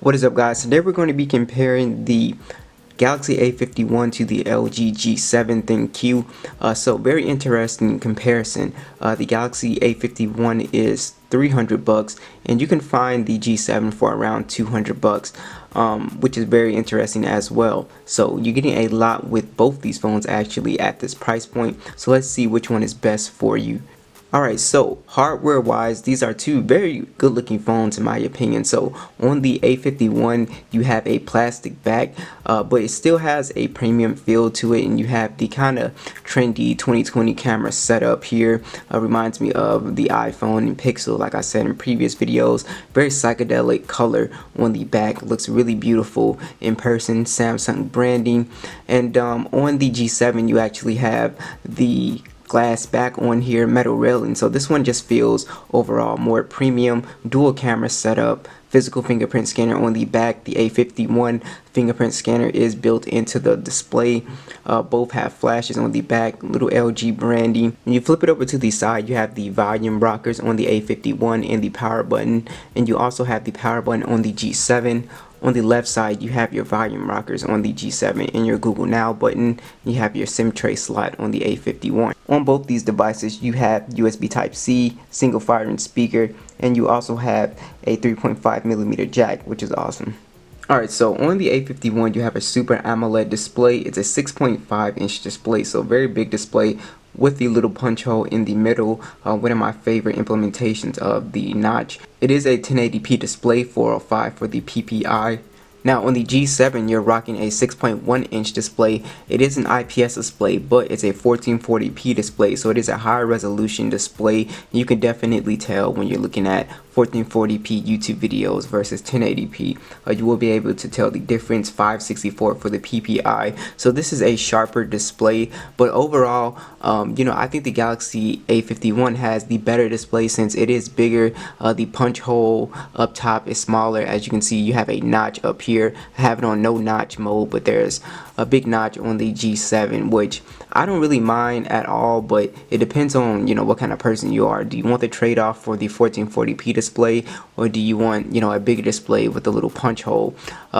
What is up, guys? Today we're going to be comparing the Galaxy A51 to the LG G7 ThinQ. So very interesting comparison. The Galaxy A51 is $300 and you can find the G7 for around $200, which is very interesting as well. So you're getting a lot with both these phones actually at this price point. So let's see which one is best for you. Alright, so hardware wise, these are two very good looking phones in my opinion. So on the A51 you have a plastic back, but it still has a premium feel to it, and you have the kind of trendy 2020 camera setup here. Reminds me of the iPhone and Pixel, like I said in previous videos. Very psychedelic color on the back, looks really beautiful in person, Samsung branding. And on the G7 you actually have the glass back on here, metal railing. So this one just feels overall more premium, dual camera setup, physical fingerprint scanner on the back. The A51 fingerprint scanner is built into the display. Both have flashes on the back, little LG branding. When you flip it over to the side, you have the volume rockers on the A51 and the power button, and you also have the power button on the G7. On the left side you have your volume rockers on the G7 and your Google Now button. You have your SIM tray slot on the A51. On both these devices you have USB Type-C, single firing speaker, and you also have a 3.5mm jack, which is awesome. Alright, so on the A51 you have a Super AMOLED display. It's a 6.5-inch display, so very big display with the little punch hole in the middle. One of my favorite implementations of the notch. It is a 1080p display, 405 for the PPI. Now on the G7 you're rocking a 6.1-inch display. It is an IPS display, but it's a 1440p display, so it is a higher resolution display. You can definitely tell when you're looking at 1440p YouTube videos versus 1080p. You will be able to tell the difference. 564 for the PPI. So this is a sharper display, but overall, I think the Galaxy A51 has the better display since it is bigger. The punch hole up top is smaller. As you can see, you have a notch up here. I have it on no notch mode, but there's a big notch on the G7, which I don't really mind at all, but it depends on what kind of person you are. Do you want the trade-off for the 1440p display, or do you want a bigger display with a little punch hole?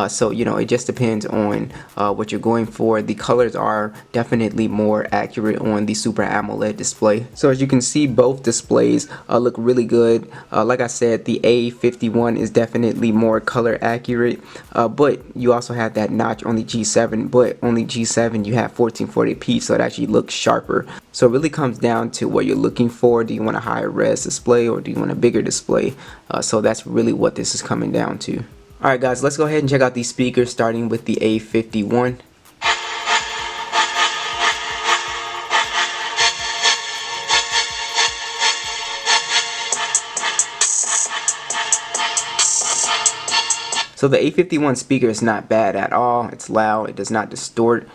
So it just depends on what you're going for. The colors are definitely more accurate on the Super AMOLED display. So as you can see, both displays look really good. Like I said, the A51 is definitely more color accurate, but you also have that notch on the G7, but on the G7 you have 1440p, so it actually looks sharper. So it really comes down to what you're looking for. Do you want a higher res display, or do you want a bigger display? So that's really what this is coming down to. Alright guys, let's go ahead and check out these speakers, starting with the A51. So the A51 speaker is not bad at all. It's loud, it does not distort.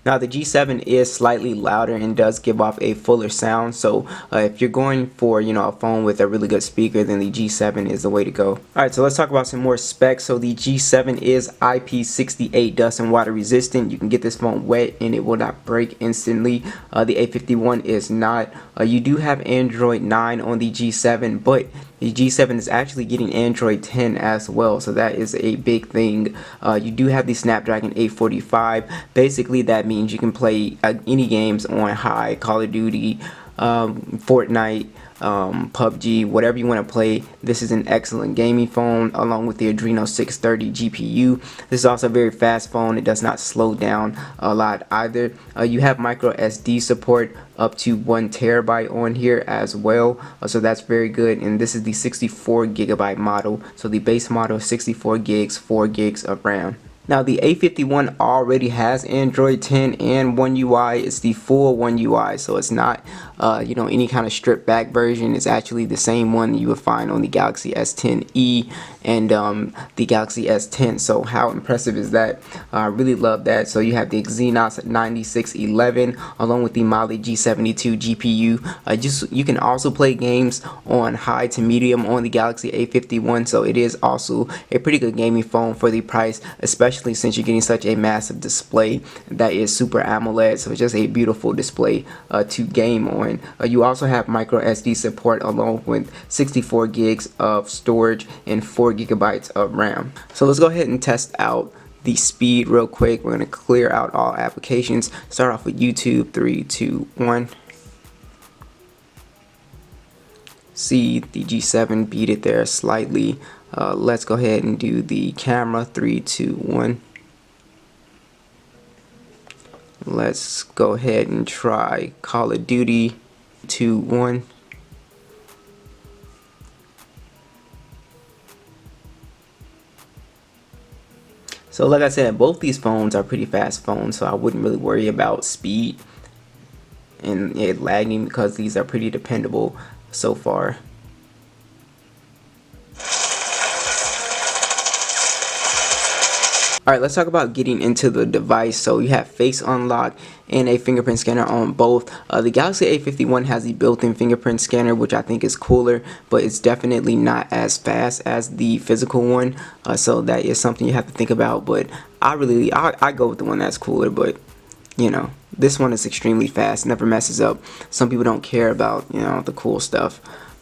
Now the G7 is slightly louder and does give off a fuller sound, so if you're going for a phone with a really good speaker, then the G7 is the way to go. Alright, so let's talk about some more specs. So the G7 is IP68 dust and water resistant. You can get this phone wet and it will not break instantly. The A51 is not. You do have Android 9 on the G7, but the G7 is actually getting Android 10 as well, so that is a big thing. You do have the Snapdragon 845. Basically that means you can play any games on high, Call of Duty, Fortnite, PUBG, whatever you want to play. This is an excellent gaming phone, along with the Adreno 630 GPU. This is also a very fast phone. It does not slow down a lot either. You have micro SD support up to 1 terabyte on here as well, so that's very good. And this is the 64GB model, so the base model is 64 gigs, 4 gigs of RAM. Now the A51 already has Android 10 and One UI. It's the full One UI, so it's not any kind of stripped back version. It's actually the same one you would find on the Galaxy S10e and the Galaxy S10. So how impressive is that? I really love that. So you have the Exynos 9611 along with the Mali G72 GPU. You can also play games on high to medium on the Galaxy A51, so it is also a pretty good gaming phone for the price, especially since you're getting such a massive display that is Super AMOLED. So it's just a beautiful display to game on. You also have micro SD support along with 64 gigs of storage and 4 gigabytes of RAM. So let's go ahead and test out the speed real quick. We're going to clear out all applications. Start off with YouTube. 3, 2, 1. See the G7 beat it there slightly. Let's go ahead and do the camera. 3, 2, 1. Let's go ahead and try Call of Duty. 2, 1. So like I said, both these phones are pretty fast phones, so I wouldn't really worry about speed and it lagging because these are pretty dependable so far. Alright, let's talk about getting into the device. So you have face unlock and a fingerprint scanner on both. The Galaxy A51 has the built-in fingerprint scanner, which I think is cooler, but it's definitely not as fast as the physical one. So that is something you have to think about, but I go with the one that's cooler, but you know, this one is extremely fast, never messes up. Some people don't care about, you know, the cool stuff,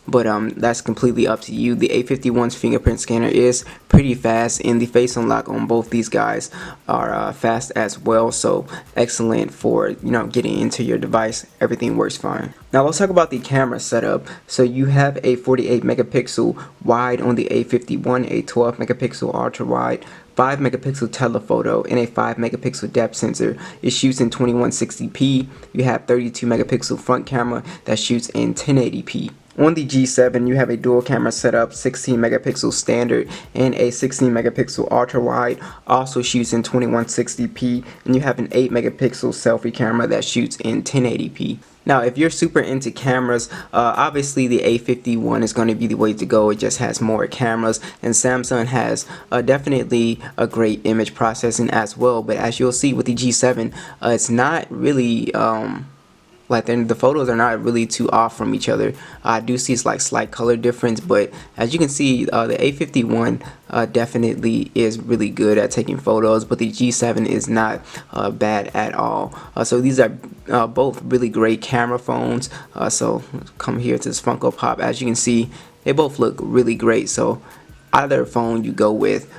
but that's completely up to you. The A51's fingerprint scanner is pretty fast, and the face unlock on both these guys are fast as well, so excellent for, you know, getting into your device. Everything works fine. Now let's talk about the camera setup. So you have a 48 megapixel wide on the A51, a 12 megapixel ultra wide, 5 megapixel telephoto, and a 5 megapixel depth sensor. It shoots in 2160p. You have 32 megapixel front camera that shoots in 1080p. On the G7, you have a dual camera setup, 16 megapixel standard and a 16 megapixel ultra wide, also shoots in 2160p, and you have an 8 megapixel selfie camera that shoots in 1080p. Now, if you're super into cameras, obviously the A51 is going to be the way to go. It just has more cameras, and Samsung has definitely a great image processing as well. But as you'll see with the G7, it's not really like the photos are not really too off from each other. I do see like slight color difference, but as you can see, the A51 definitely is really good at taking photos, but the G7 is not bad at all. So these are both really great camera phones. So come here to this Funko Pop. As you can see, they both look really great. So either phone you go with,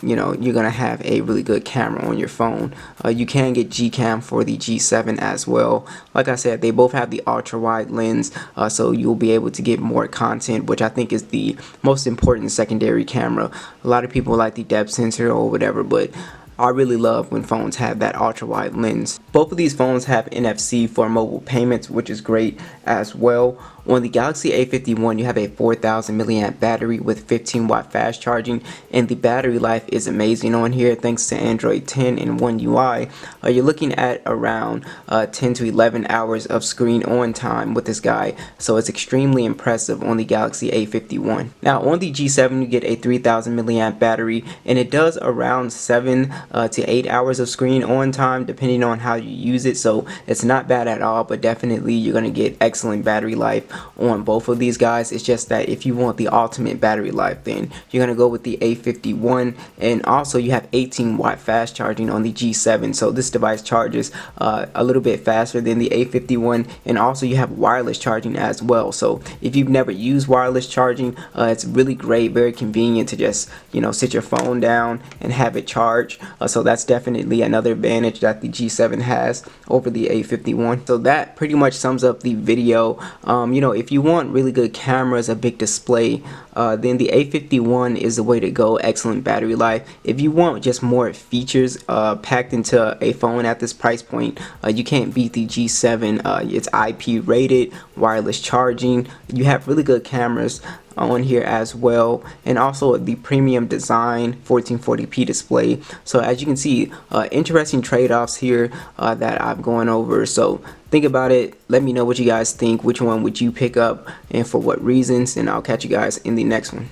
you know, you're gonna have a really good camera on your phone. You can get Gcam for the G7 as well. Like I said, they both have the ultra wide lens, so you'll be able to get more content, which I think is the most important secondary camera. A lot of people like the depth sensor or whatever, but I really love when phones have that ultra wide lens. Both of these phones have NFC for mobile payments, which is great as well. On the Galaxy A51, you have a 4000 milliamp battery with 15 watt fast charging, and the battery life is amazing on here thanks to Android 10 and One UI. You're looking at around 10 to 11 hours of screen on time with this guy, so it's extremely impressive on the Galaxy A51. Now on the G7, you get a 3000 milliamp battery, and it does around 7 to 8 hours of screen on time depending on how you use it, so it's not bad at all, but definitely you're going to get excellent battery life on both of these guys. It's just that if you want the ultimate battery life, then you're going to go with the A51, and also you have 18 watt fast charging on the G7, so this device charges a little bit faster than the A51, and also you have wireless charging as well. So if you've never used wireless charging, it's really great, very convenient to just, you know, sit your phone down and have it charge. So that's definitely another advantage that the G7 has over the A51. So that pretty much sums up the video. You know, if you want really good cameras, a big display, then the A51 is the way to go. Excellent battery life. If you want just more features packed into a phone at this price point, you can't beat the G7. It's IP rated, wireless charging. You have really good cameras on here as well, and also the premium design 1440p display. So as you can see, interesting trade-offs here that I'm going over. So think about it, let me know what you guys think, which one would you pick up and for what reasons, and I'll catch you guys in the next one.